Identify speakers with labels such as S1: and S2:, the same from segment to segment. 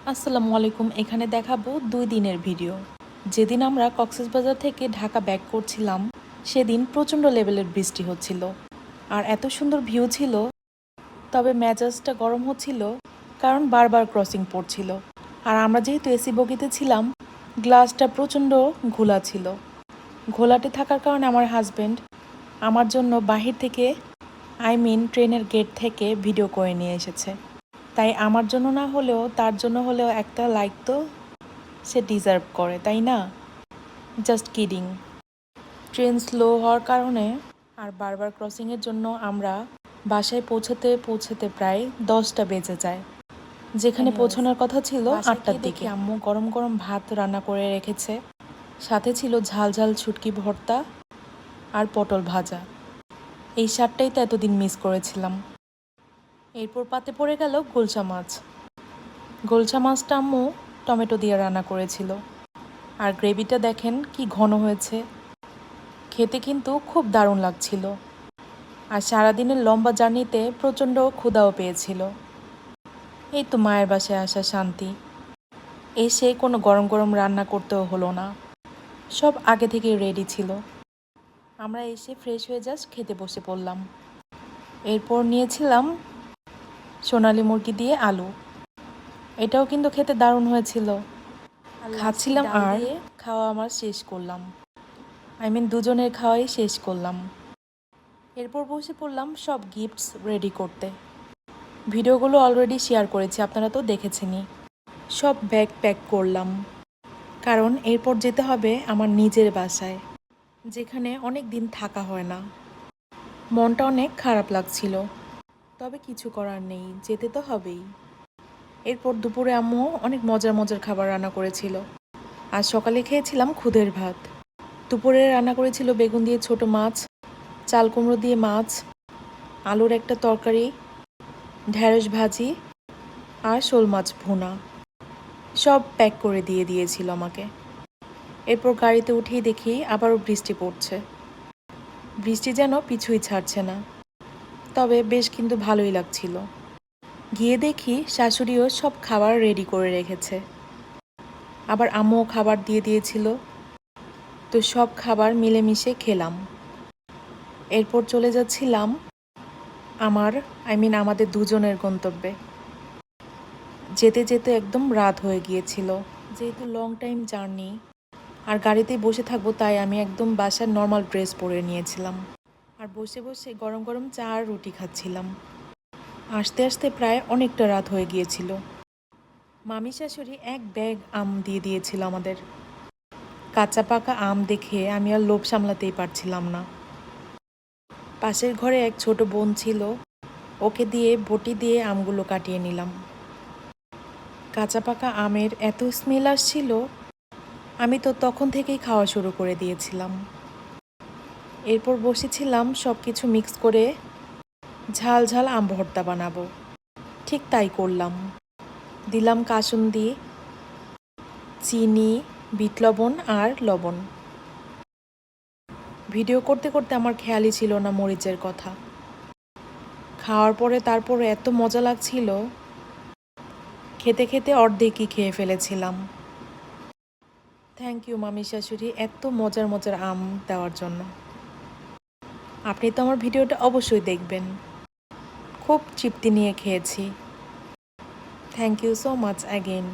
S1: আসসালামু আলাইকুম। এখানে দেখাবো 2 দিনের ভিডিও। যেদিন আমরা কক্সবাজার থেকে ঢাকা ব্যাক করছিলাম সেদিন প্রচণ্ড লেভেলের বৃষ্টি হচ্ছিল আর এত সুন্দর ভিউ ছিল, তবে মেজাজটা গরম হচ্ছিল কারণ বারবার ক্রসিং পড়ছিল। আর আমরা যেহেতু এসি বগিতে ছিলাম, গ্লাসটা প্রচণ্ড ঘোলা ছিল। ঘোলাটে থাকার কারণে আমার হাজব্যান্ড আমার জন্য বাহির থেকে ট্রেনের গেট থেকে ভিডিও করে নিয়ে এসেছে। তাই আমার জন্য না হলেও তার জন্য হলেও একটা লাইক তো সে ডিজার্ভ করে, তাই না? Just kidding. ট্রেন স্লো হওয়ার কারণে আর বারবার ক্রসিংয়ের জন্য আমরা বাসায় পৌঁছাতে পৌঁছাতে প্রায় 10টা বেজে যায়। যেখানে পৌঁছানোর কথা ছিল 8টার দিকে। আম্মু গরম গরম ভাত রান্না করে রেখেছে, সাথে ছিল ঝাল ঝাল শুটকি ভর্তা আর পটল ভাজা। এই স্বাদটাই তো এতদিন মিস করেছিলাম। এরপর পাতে পড়ে গেল গুলশা মাছ। গুলশা মাছটা আম্মু টমেটো দিয়ে রান্না করেছিল। আর গ্রেভিটা দেখেন কি ঘন হয়েছে, খেতে কিন্তু খুব দারুণ লাগছিল। আর সারাদিনের লম্বা জার্নিতে প্রচণ্ড ক্ষুধাও পেয়েছিল। এই তো মায়ের বাসায় আসা শান্তি। এসে কোনো গরম গরম রান্না করতেও হলো না, সব আগে থেকেই রেডি ছিল। আমরা এসে ফ্রেশ হয়ে জাস্ট খেতে বসে পড়লাম। এরপর নিয়েছিলাম সোনালি মুরগি দিয়ে আলু। এটাও কিন্তু খেতে দারুণ হয়েছিল। খাচ্ছিলাম আর খাওয়া আমার শেষ করলাম। দুজনের খাওয়াই শেষ করলাম। এরপর বসে পড়লাম সব গিফটস রেডি করতে। ভিডিওগুলো অলরেডি শেয়ার করেছি, আপনারা তো দেখেছেনই। সব ব্যাগ প্যাক করলাম, কারণ এরপর যেতে হবে আমার নিজের বাসায়, যেখানে অনেক দিন থাকা হয় না। মনটা অনেক খারাপ লাগছিল, তবে কিছু করার নেই, যেতে তো হবেই। এরপর দুপুরে আম্মু অনেক মজার মজার খাবার রান্না করেছিল। আর সকালে খেয়েছিলাম খুদের ভাত। দুপুরে রান্না করেছিল বেগুন দিয়ে ছোট মাছ, চাল কুমড়ো দিয়ে মাছ, আলুর একটা তরকারি, ঢেঁড়স ভাজি আর শোল মাছ ভুনা। সব প্যাক করে দিয়ে দিয়েছিল আমাকে। এরপর গাড়িতে উঠেই দেখি আবারও বৃষ্টি পড়ছে। বৃষ্টি যেন পিছুই ছাড়ছে না, তবে বেশ কিন্তু ভালোই লাগছিল। গিয়ে দেখি শাশুড়িও সব খাবার রেডি করে রেখেছে, আবার আম্মুও খাবার দিয়ে দিয়েছিল। তো সব খাবার মিলেমিশে খেলাম। এরপর চলে যাচ্ছিলাম আমাদের দুজনের গন্তব্যে। যেতে যেতে একদম রাত হয়ে গিয়েছিল, যেহেতু লং টাইম জার্নি আর গাড়িতেই বসে থাকবো, তাই আমি একদম বাসার নর্মাল ড্রেস পরে নিয়েছিলাম। আর বসে বসে গরম গরম চা আর রুটি খাচ্ছিলাম। আসতে আসতে প্রায় অনেকটা রাত হয়ে গিয়েছিল। মামি শাশুড়ি এক ব্যাগ আম দিয়ে দিয়েছিল আমাদের। কাঁচা পাকা আম দেখে আমি আর লোভ সামলাতেই পারছিলাম না। পাশের ঘরে এক ছোট বোন ছিল, ওকে দিয়ে বটি দিয়ে আমগুলো কাটিয়ে নিলাম। কাঁচা পাকা আমের এত স্মেল আসছিল, আমি তো তখন থেকেই খাওয়া শুরু করে দিয়েছিলাম। এরপর বসেছিলাম সব কিছু মিক্স করে ঝাল ঝাল আম ভর্তা বানাবো। ঠিক তাই করলাম। দিলাম কাসুন্দি, চিনি, বিট লবণ আর লবণ। ভিডিও করতে করতে আমার খেয়ালই ছিল না মরিচের কথা। খাওয়ার পরে তারপরে এত মজা লাগছিল, খেতে খেতে অর্ধেকই খেয়ে ফেলেছিলাম। থ্যাংক ইউ মামি শাশুড়ি এত মজার মজার আম দেওয়ার জন্য। আপনি তো আমার ভিডিওটা অবশ্যই দেখবেন। খুব তৃপ্তি নিয়ে খেয়েছি। Thank you so much again.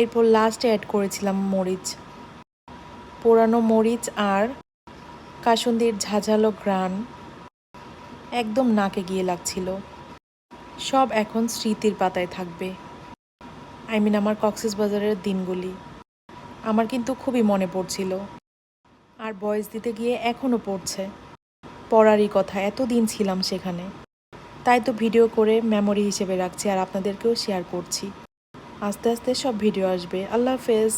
S1: এরপর লাস্টে অ্যাড করেছিলাম মরিচ, পোড়ানো মরিচ আর কাসুন্দির ঝাঁঝালো ঘ্রাণ একদম নাকে গিয়ে লাগছিল। সব এখন স্মৃতির পাতায় থাকবে। আমার কক্সবাজারের দিনগুলি আমার কিন্তু খুবই মনে পড়ছিল। আর ভয়েস দিতে গিয়ে এখনও পড়ছে। পড়ারই কথা, এতদিন ছিলাম সেখানে, তাই তো ভিডিও করে মেমোরি হিসেবে রাখছি আর আপনাদেরকেও শেয়ার করছি। আস্তে আস্তে সব ভিডিও আসবে। আল্লাহ হাফেজ।